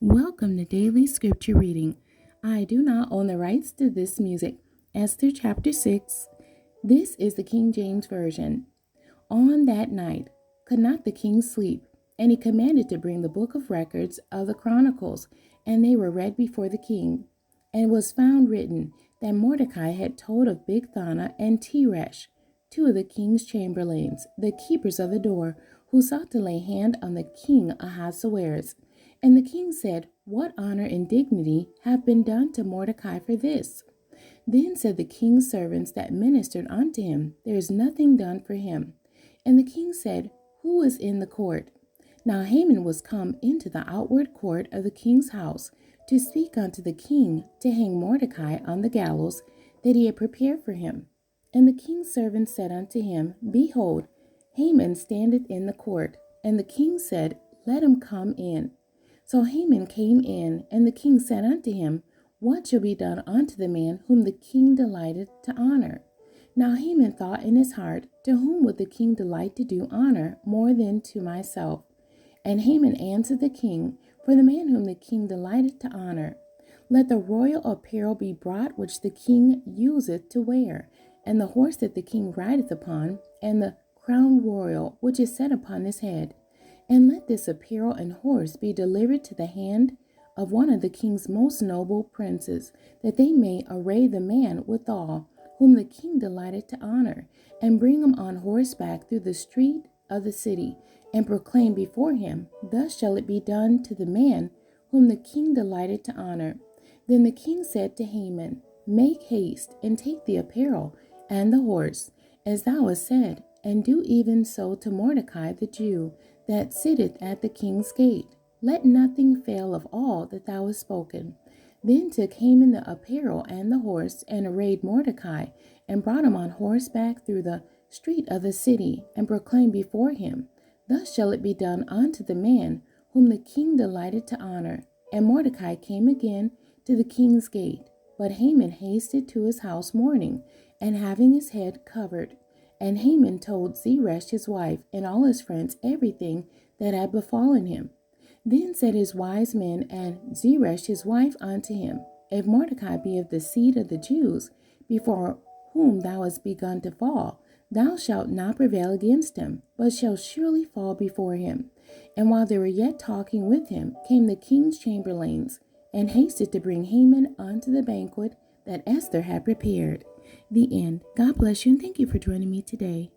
Welcome to Daily Scripture Reading. I do not own the rights to this music. Esther chapter 6. This is the King James Version. On that night could not the king sleep, and he commanded to bring the book of records of the Chronicles, and they were read before the king. And it was found written that Mordecai had told of Bigthana and Teresh, two of the king's chamberlains, the keepers of the door, who sought to lay hand on the king Ahasuerus. And the king said, What honor and dignity have been done to Mordecai for this? Then said the king's servants that ministered unto him, There is nothing done for him. And the king said, Who is in the court? Now Haman was come into the outward court of the king's house to speak unto the king to hang Mordecai on the gallows that he had prepared for him. And the king's servants said unto him, Behold, Haman standeth in the court. And the king said, Let him come in. So Haman came in, and the king said unto him, What shall be done unto the man whom the king delighteth to honor? Now Haman thought in his heart, To whom would the king delight to do honor more than to myself? And Haman answered the king, For the man whom the king delighteth to honor. Let the royal apparel be brought which the king useth to wear, and the horse that the king rideth upon, and the crown royal which is set upon his head. And let this apparel and horse be delivered to the hand of one of the king's most noble princes, that they may array the man withal, whom the king delighted to honor, and bring him on horseback through the street of the city, and proclaim before him, Thus shall it be done to the man whom the king delighted to honor. Then the king said to Haman, Make haste, and take the apparel and the horse, as thou hast said, and do even so to Mordecai the Jew, that sitteth at the king's gate. Let nothing fail of all that thou hast spoken. Then took Haman the apparel and the horse, and arrayed Mordecai, and brought him on horseback through the street of the city, and proclaimed before him, Thus shall it be done unto the man whom the king delighted to honor. And Mordecai came again to the king's gate. But Haman hasted to his house mourning, and having his head covered. And Haman told Zeresh his wife and all his friends everything that had befallen him. Then said his wise men and Zeresh his wife unto him, If Mordecai be of the seed of the Jews, before whom thou hast begun to fall, thou shalt not prevail against him, but shalt surely fall before him. And while they were yet talking with him, came the king's chamberlains, and hasted to bring Haman unto the banquet that Esther had prepared. The end. God bless you, and thank you for joining me today.